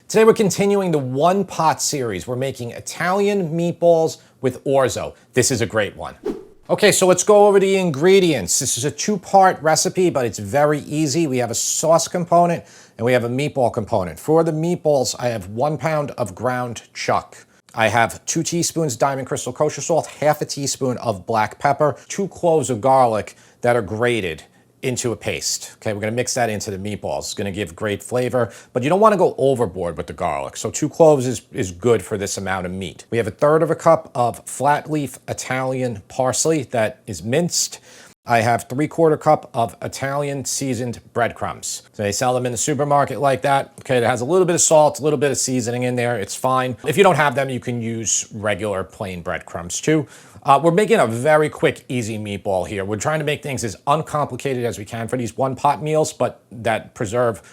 Today we're continuing the one pot series. We're making Italian meatballs with orzo. This is a great one. Okay, so let's go over the ingredients. This is a two-part recipe, but it's very easy. We have a sauce component and we have a meatball component. For the meatballs, I have 1 pound of ground chuck. I have 2 teaspoons Diamond Crystal Kosher salt, half a teaspoon of black pepper, 2 cloves of garlic that are grated into a paste. Okay, we're gonna mix that into the meatballs. It's gonna give great flavor, but you don't wanna go overboard with the garlic. So 2 cloves is good for this amount of meat. We have 1/3 cup of flat leaf Italian parsley that is minced. I have 3/4 cup of Italian seasoned breadcrumbs. So they sell them in the supermarket like that. Okay, it has a little bit of salt, a little bit of seasoning in there. It's fine. If you don't have them, you can use regular plain breadcrumbs too. We're making a very quick, easy meatball here. We're trying to make things as uncomplicated as we can for these one-pot meals, but that preserve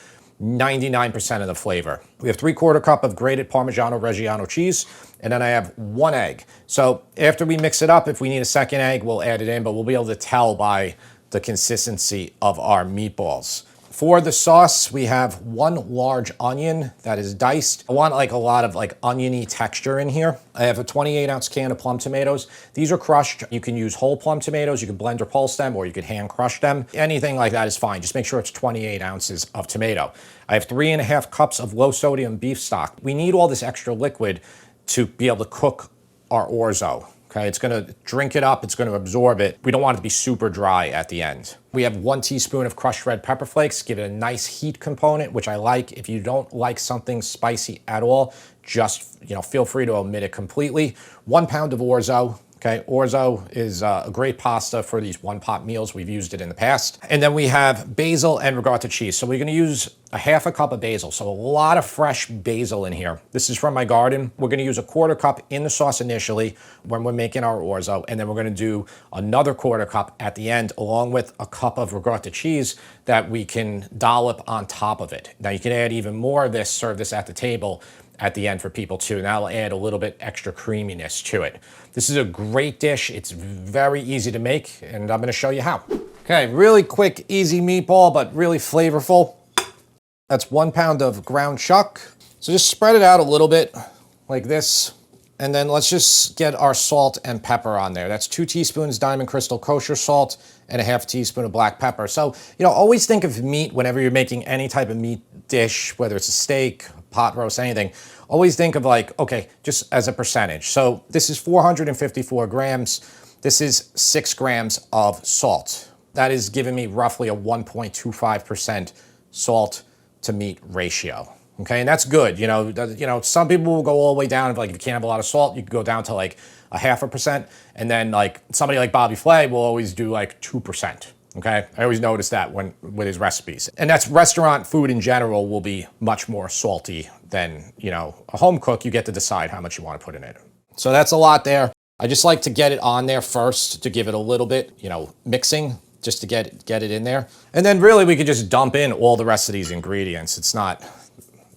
99% of the flavor. We have 3/4 cup of grated Parmigiano Reggiano cheese, and then I have 1 egg. So after we mix it up, if we need a second egg, we'll add it in, but we'll be able to tell by the consistency of our meatballs. For the sauce, we have 1 large onion that is diced. I want like a lot of like oniony texture in here. I have a 28-ounce can of plum tomatoes. These are crushed. You can use whole plum tomatoes. You can blend or pulse them, or you can hand crush them. Anything like that is fine. Just make sure it's 28 ounces of tomato. I have 3.5 cups of low sodium beef stock. We need all this extra liquid to be able to cook our orzo. Okay, it's gonna drink it up, it's gonna absorb it. We don't want it to be super dry at the end. We have 1 teaspoon of crushed red pepper flakes, give it a nice heat component, which I like. If you don't like something spicy at all, just feel free to omit it completely. 1 pound of orzo. Okay, orzo is a great pasta for these one-pot meals. We've used it in the past. And then we have basil and ricotta cheese. So we're gonna use 1/2 cup of basil. So a lot of fresh basil in here. This is from my garden. We're gonna use 1/4 cup in the sauce initially when we're making our orzo. And then we're gonna do another 1/4 cup at the end, along with a cup of ricotta cheese that we can dollop on top of it. Now you can add even more of this, serve this at the table at the end for people too. And that'll add a little bit extra creaminess to it. This is a great dish. It's very easy to make, and I'm gonna show you how. Okay, really quick, easy meatball, but really flavorful. That's 1 pound of ground chuck. So just spread it out a little bit like this. And then let's just get our salt and pepper on there. That's 2 teaspoons Diamond Crystal Kosher salt and 1/2 teaspoon of black pepper. So, always think of meat whenever you're making any type of meat dish, whether it's a steak, pot roast, anything. Always think of like, okay, just as a percentage. So this is 454 grams. This is 6 grams of salt. That is giving me roughly a 1.25% salt to meat ratio. Okay, and that's good. Some people will go all the way down. If you can't have a lot of salt, you can go down to like 0.5%. And then like somebody like Bobby Flay will always do like 2%. Okay, I always notice that with his recipes. And that's restaurant food in general will be much more salty than, a home cook. You get to decide how much you want to put in it. So that's a lot there. I just like to get it on there first to give it a little bit, mixing, just to get it in there. And then really we could just dump in all the rest of these ingredients. It's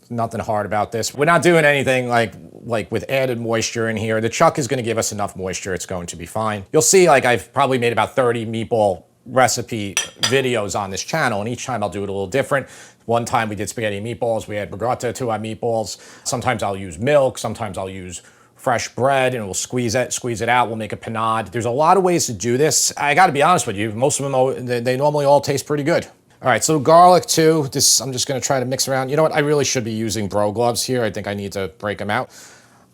nothing hard about this. We're not doing anything like with added moisture in here. The chuck is gonna give us enough moisture. It's going to be fine. You'll see I've probably made about 30 meatball recipe videos on this channel, and each time I'll do it a little different. One time we did spaghetti and meatballs. We add ricotta to our meatballs. Sometimes I'll use milk. Sometimes I'll use fresh bread, and we'll squeeze it out. We'll make a panade. There's a lot of ways to do this. I got to be honest with you. Most of them, they normally all taste pretty good. All right, so garlic too. I'm just going to try to mix around. You know what? I really should be using bro gloves here. I think I need to break them out.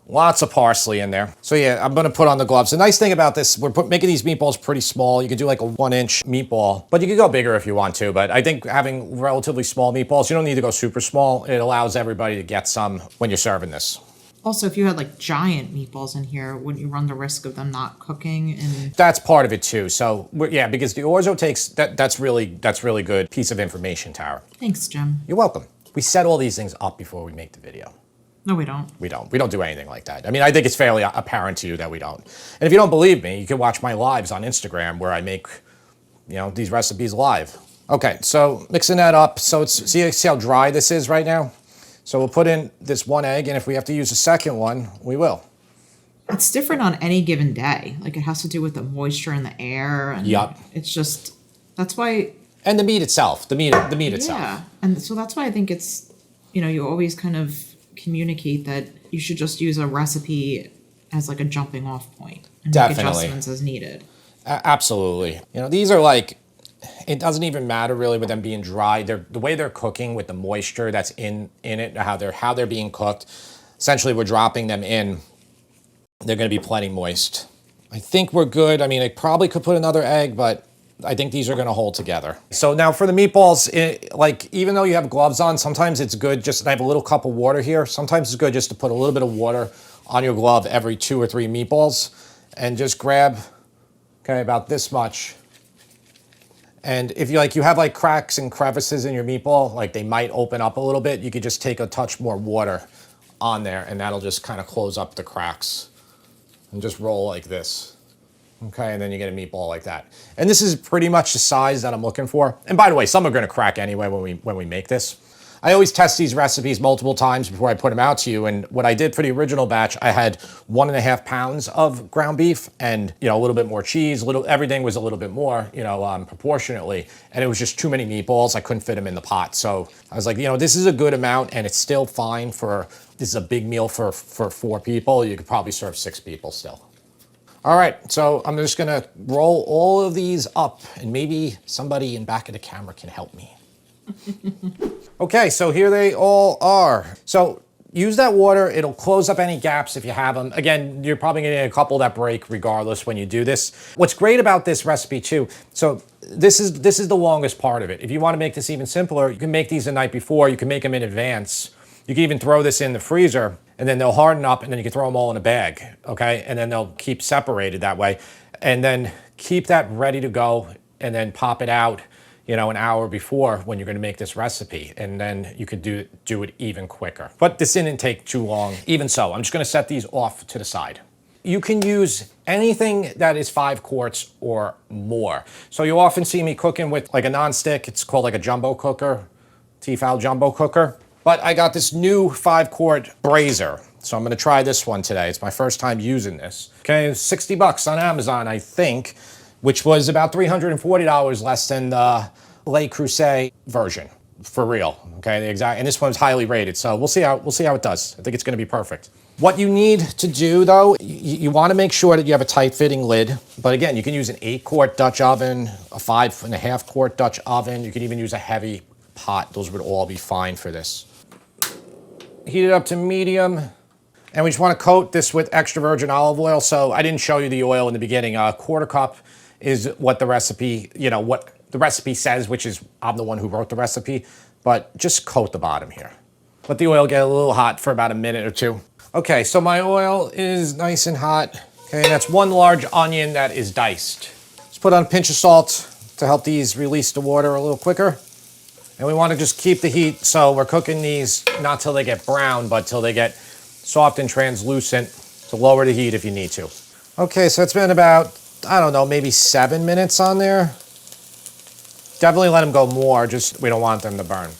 Lots of parsley in there. So yeah, I'm gonna put on the gloves. The nice thing about this, we're making these meatballs pretty small. You could do like a 1-inch meatball, but you could go bigger if you want to. But I think having relatively small meatballs, you don't need to go super small. It allows everybody to get some when you're serving this. Also, if you had like giant meatballs in here, wouldn't you run the risk of them not cooking? And that's part of it too. So yeah, because the orzo takes, that's really good piece of information, Tara. Thanks, Jim. You're welcome. We set all these things up before we make the video. No, we don't. We don't do anything like that. I mean, I think it's fairly apparent to you that we don't. And if you don't believe me, you can watch my lives on Instagram where I make, these recipes live. Okay, so mixing that up. So see how dry this is right now? So we'll put in this 1 egg, and if we have to use a second one, we will. It's different on any given day. Like it has to do with the moisture in the air. And yep. It's just, that's why. And the meat itself, the meat itself. Yeah, and so that's why I think it's, you always kind of communicate that you should just use a recipe as like a jumping off point and Definitely. make adjustments as needed. Absolutely. You know, these are like, it doesn't even matter really with them being dry. The way they're cooking with the moisture that's in it, how they're being cooked. Essentially, we're dropping them in. They're going to be plenty moist. I think we're good. I mean, I probably could put another egg, but I think these are going to hold together. So now for the meatballs, like even though you have gloves on, sometimes it's good just, I have a little cup of water here. Sometimes it's good just to put a little bit of water on your glove every 2 or 3 meatballs and just grab, okay, about this much. And if you have like cracks and crevices in your meatball, like they might open up a little bit, you could just take a touch more water on there and that'll just kind of close up the cracks and just roll like this. Okay, and then you get a meatball like that. And this is pretty much the size that I'm looking for. And by the way, some are gonna crack anyway when we make this. I always test these recipes multiple times before I put them out to you. And what I did for the original batch, I had 1.5 pounds of ground beef and, you know, a little bit more cheese, everything was a little bit more, you know, proportionately. And it was just too many meatballs. I couldn't fit them in the pot. So I was like, you know, this is a good amount and it's still fine this is a big meal for 4 people. You could probably serve 6 people still. All right, so I'm just gonna roll all of these up and maybe somebody in back of the camera can help me. Okay, so here they all are. So use that water, it'll close up any gaps if you have them. Again, you're probably gonna get a couple that break regardless when you do this. What's great about this recipe too, so this is the longest part of it. If you wanna make this even simpler, you can make these the night before, you can make them in advance. You can even throw this in the freezer and then they'll harden up and then you can throw them all in a bag, okay? And then they'll keep separated that way. And then keep that ready to go and then pop it out, you know, an hour before when you're gonna make this recipe. And then you could do it even quicker. But this didn't take too long. Even so, I'm just gonna set these off to the side. You can use anything that is 5 quarts or more. So you often see me cooking with like a nonstick. It's called like a jumbo cooker, Tefal jumbo cooker. But I got this new 5-quart brazier. So I'm gonna try this one today. It's my first time using this. Okay, $60 on Amazon, I think, which was about $340 less than the Le Creuset version, for real. Okay, and this one's highly rated. So we'll see how it does. I think it's gonna be perfect. What you need to do though, you wanna make sure that you have a tight fitting lid. But again, you can use an 8-quart Dutch oven, a 5.5-quart Dutch oven. You can even use a heavy pot. Those would all be fine for this. Heat it up to medium. And we just want to coat this with extra virgin olive oil. So I didn't show you the oil in the beginning. A 1/4 cup is what the recipe, you know, what the recipe says, which is I'm the one who wrote the recipe, but just coat the bottom here. Let the oil get a little hot for about a minute or 2. Okay, so my oil is nice and hot. Okay, and that's 1 large onion that is diced. Let's put on a pinch of salt to help these release the water a little quicker. And we want to just keep the heat, so we're cooking these not till they get brown, but till they get soft and translucent. So lower the heat if you need to. Okay, so it's been about, I don't know, maybe 7 minutes on there. Definitely let them go more, just we don't want them to burn.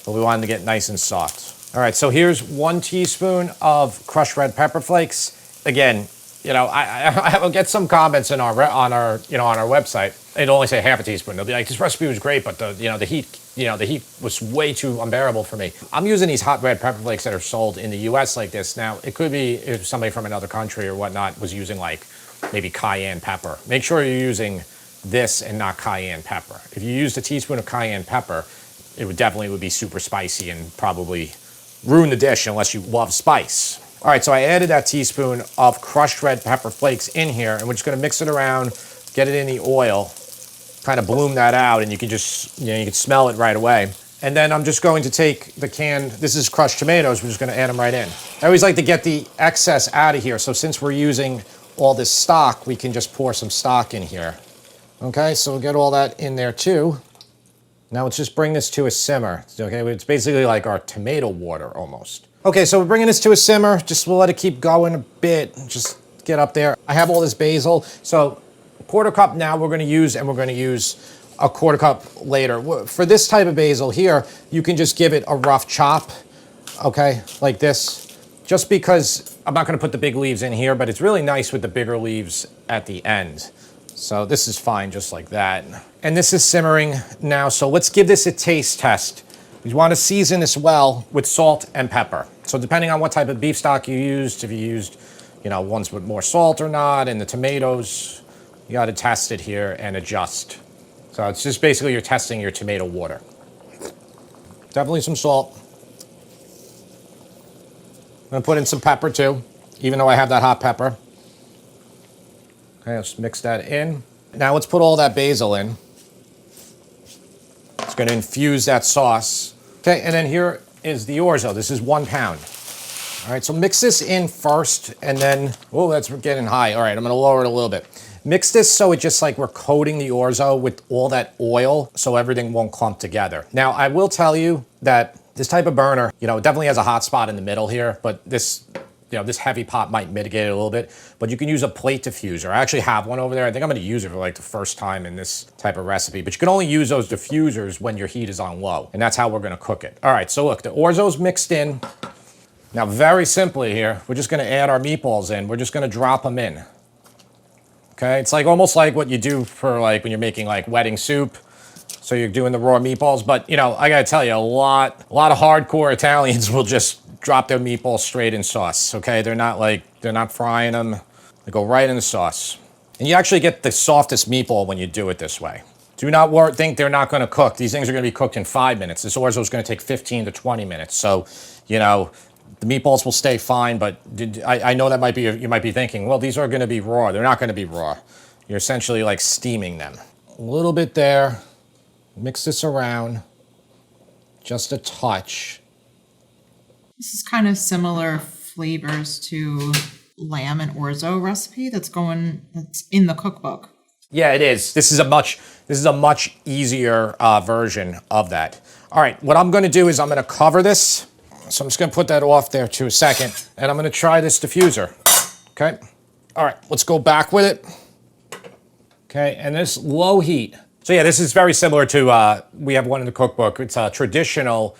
But we want them to get nice and soft. All right, so here's 1 teaspoon of crushed red pepper flakes. Again, you know, I will get some comments on our website. It'll only say half a teaspoon. They'll be like, this recipe was great, but the heat was way too unbearable for me. I'm using these hot red pepper flakes that are sold in the US like this. Now, it could be if somebody from another country or whatnot was using like maybe cayenne pepper. Make sure you're using this and not cayenne pepper. If you used a teaspoon of cayenne pepper, it would definitely be super spicy and probably ruin the dish unless you love spice. All right, so I added that teaspoon of crushed red pepper flakes in here, and we're just gonna mix it around, get it in the oil, kind of bloom that out, and you can just, you can smell it right away. And then I'm just going to take the canned, this is crushed tomatoes, we're just gonna add them right in. I always like to get the excess out of here, so since we're using all this stock, we can just pour some stock in here. Okay, so we'll get all that in there too. Now let's just bring this to a simmer. Okay, it's basically like our tomato water almost. Okay, so we're bringing this to a simmer. Just we'll let it keep going a bit. Just get up there. I have all this basil. So 1/4 cup now we're gonna use, and we're gonna use a 1/4 cup later. For this type of basil here, you can just give it a rough chop, okay, like this. Just because I'm not gonna put the big leaves in here, but it's really nice with the bigger leaves at the end. So this is fine just like that. And this is simmering now, so let's give this a taste test. We want to season this well with salt and pepper. So depending on what type of beef stock you used, if you used, you know, ones with more salt or not, and the tomatoes, you got to test it here and adjust. So it's just basically you're testing your tomato water. Definitely some salt. I'm gonna put in some pepper too, even though I have that hot pepper. Okay, let's mix that in. Now let's put all that basil in. It's gonna infuse that sauce. Okay, and then here is the orzo. This is 1 pound. All right, so mix this in first, and then, oh, that's getting high. All right, I'm gonna lower it a little bit. Mix this so it's just like we're coating the orzo with all that oil so everything won't clump together. Now, I will tell you that this type of burner, you know, it definitely has a hot spot in the middle here, but this, you know, this heavy pot might mitigate it a little bit, but you can use a plate diffuser. I actually have one over there. I think I'm gonna use it for like the first time in this type of recipe, but you can only use those diffusers when your heat is on low, and that's how we're gonna cook it. All right, so look, the orzo's mixed in. Now, very simply here, we're just gonna add our meatballs in. We're just gonna drop them in. Okay, it's like almost like what you do for like when you're making like wedding soup. So you're doing the raw meatballs, but you know, I gotta tell you, a lot of hardcore Italians will just drop their meatballs straight in sauce. Okay, they're not frying them. They go right in the sauce. And you actually get the softest meatball when you do it this way. Do not think they're not gonna cook. These things are gonna be cooked in 5 minutes. This orzo is gonna take 15 to 20 minutes. So, you know, the meatballs will stay fine, but I know that you might be thinking, well, these are gonna be raw. They're not gonna be raw. You're essentially like steaming them. A little bit there. Mix this around. Just a touch. This is kind of similar flavors to lamb and orzo recipe that's in the cookbook. Yeah, it is. This is a much easier version of that. All right, what I'm gonna do is I'm gonna cover this. So I'm just gonna put that off there to a second, and I'm gonna try this diffuser, okay? All right, let's go back with it. Okay, and this low heat. So yeah, this is very similar to, we have one in the cookbook. It's a traditional,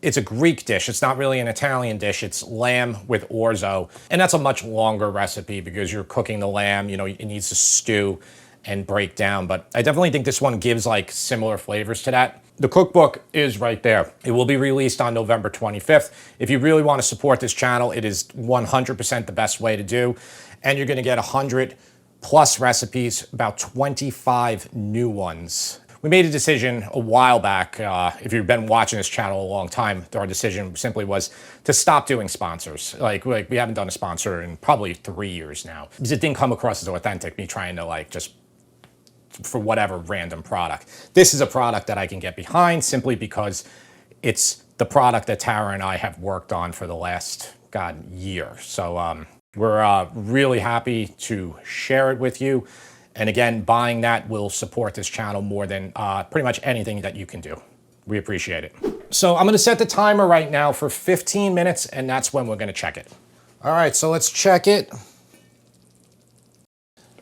it's a Greek dish. It's not really an Italian dish. It's lamb with orzo. And that's a much longer recipe because you're cooking the lamb, you know, it needs to stew and break down. But I definitely think this one gives like similar flavors to that. The cookbook is right there. It will be released on November 25th. If you really want to support this channel, it is 100% the best way to do. And you're gonna get 100 plus recipes, about 25 new ones. We made a decision a while back, if you've been watching this channel a long time, our decision simply was to stop doing sponsors. Like we haven't done a sponsor in probably 3 years now. Because it didn't come across as authentic, me trying to like just for whatever random product. This is a product that I can get behind simply because it's the product that Tara and I have worked on for the last, year. So we're really happy to share it with you. And again, buying that will support this channel more than pretty much anything that you can do. We appreciate it. So I'm gonna set the timer right now for 15 minutes, and that's when we're gonna check it. All right, so let's check it.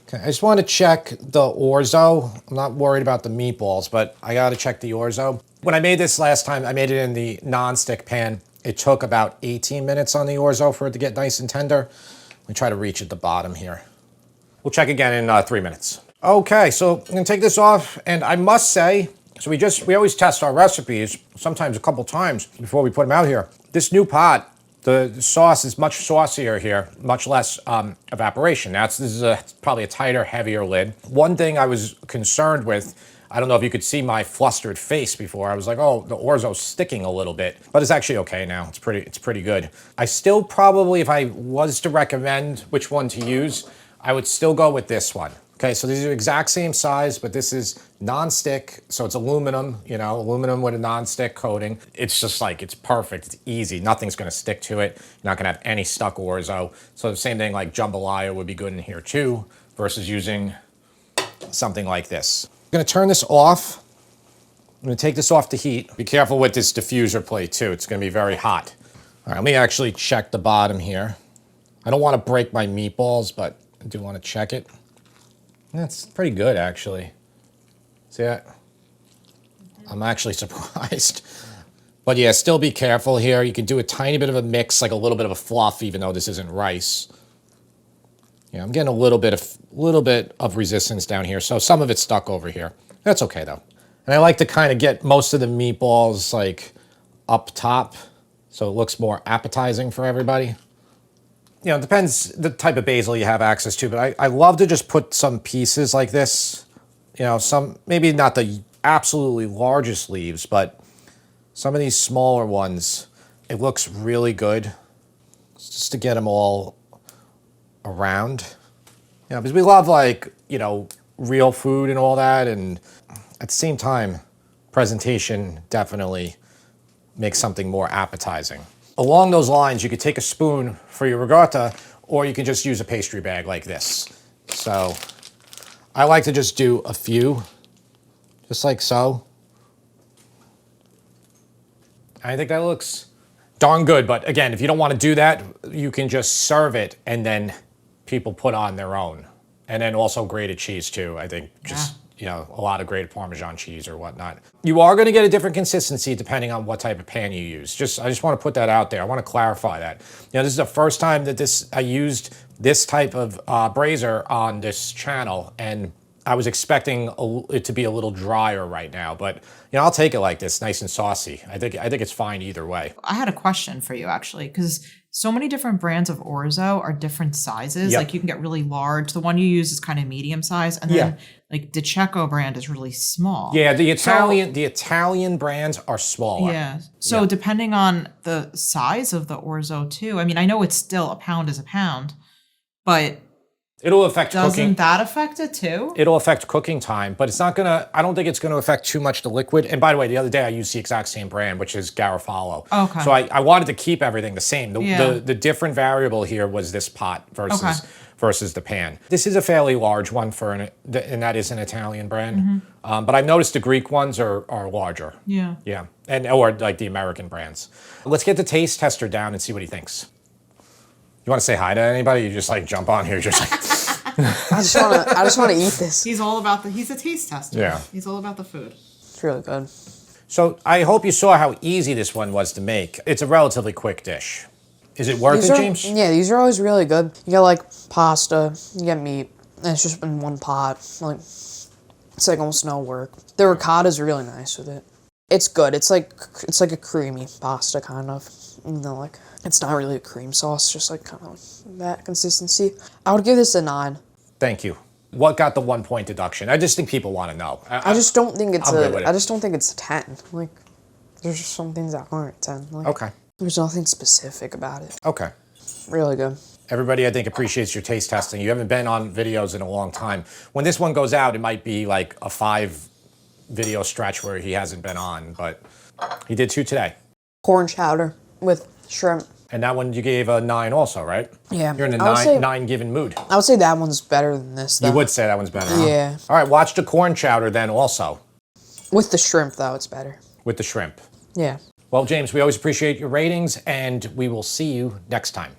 Okay, I just want to check the orzo. I'm not worried about the meatballs, but I got to check the orzo. When I made this last time, I made it in the non-stick pan. It took about 18 minutes on the orzo for it to get nice and tender. Let me try to reach at the bottom here. We'll check again in 3 minutes. Okay, so I'm gonna take this off, and I must say, so we always test our recipes, sometimes a couple times before we put them out here. This new pot, the sauce is much saucier here, much less evaporation. Now, this is probably a tighter, heavier lid. One thing I was concerned with, I don't know if you could see my flustered face before. I was like, oh, the orzo's sticking a little bit, but it's actually okay now. It's pretty good. I still probably, if I was to recommend which one to use, I would still go with this one. Okay, so these are the exact same size, but this is non-stick, so it's aluminum, you know, aluminum with a non-stick coating. It's just like, it's perfect, it's easy. Nothing's gonna stick to it. You're not gonna have any stuck orzo. So the same thing like jambalaya would be good in here too, versus using something like this. I'm gonna turn this off. I'm gonna take this off the heat. Be careful with this diffuser plate too. It's gonna be very hot. All right, let me actually check the bottom here. I don't wanna break my meatballs, but I do wanna check it. That's pretty good, actually. See that? I'm actually surprised. But yeah, still be careful here. You can do a tiny bit of a mix, like a little bit of a fluff, even though this isn't rice. Yeah, I'm getting a little bit of resistance down here, so some of it's stuck over here. That's okay, though. And I like to kind of get most of the meatballs, like, up top. so it looks more appetizing for everybody. You know, it depends the type of basil you have access to, but I love to just put some pieces like this. You know, some, maybe not the absolutely largest leaves, but some of these smaller ones, it looks really good just to get them all around. You know, because we love, like, you know, real food and all that, and at the same time, presentation definitely makes something more appetizing. Along those lines, you could take a spoon for your ricotta, or you can just use a pastry bag like this. So I like to just do a few, just like so. I think that looks darn good, but again, if you don't want to do that, you can just serve it and then people put on their own. And then also grated cheese too, I think. Just, you know, a lot of grated Parmesan cheese or whatnot. You are going to get a different consistency depending on what type of pan you use. I just want to put that out there. I want to clarify that. You know, this is the first time that I used this type of brazier on this channel, and I was expecting it to be a little drier right now, but you know, I'll take it like this, nice and saucy. I think it's fine either way. I had a question for you actually, because so many different brands of orzo are different sizes. Yep. Like you can get really large. The one you use is kind of medium size, and then like the Checo brand is really small. Yeah, the Italian brands are smaller. Yeah. So depending on the size of the orzo too. I mean, I know it's still a pound is a pound, but it'll affect cooking. Doesn't that affect it too? It'll affect cooking time, but it's not gonna, I don't think it's gonna affect too much the liquid. And by the way, the other day I used the exact same brand, which is Garofalo. Okay. So I wanted to keep everything the same. The different variable here was this pot versus the pan. This is a fairly large one and that is an Italian brand. But I've noticed the Greek ones are larger. Yeah. Yeah, or like the American brands. Let's get the taste tester down and see what he thinks. You want to say hi to anybody? You just like jump on here, just like. I just want to eat this. He's all about he's a taste tester. Yeah. He's all about the food. It's really good. So I hope you saw how easy this one was to make. It's a relatively quick dish. Is it worth it, James? Yeah, these are always really good. You get like pasta, you get meat, and it's just in one pot. Like, it's like almost no work. The ricotta is really nice with it. It's good. It's like a creamy pasta kind of. You know, like it's not really a cream sauce, just like kind of that consistency. I would give this a 9. Thank you. What got the 1 point deduction? I just think people want to know. I just don't think it's I just don't think it's a 10. Like, there's just some things that aren't 10. Like, okay. There's nothing specific about it. Okay. Really good. Everybody, I think, appreciates your taste testing. You haven't been on videos in a long time. When this one goes out, it might be like a 5 video stretch where he hasn't been on, but he did 2 today. Corn chowder with shrimp. And that one you gave a 9 also, right? Yeah. You're in a 9 given mood. I would say that one's better than this, though. You would say that one's better, huh? Yeah. All right, watch the corn chowder then also. With the shrimp, though, it's better. With the shrimp. Yeah. Well, James, we always appreciate your ratings, and we will see you next time.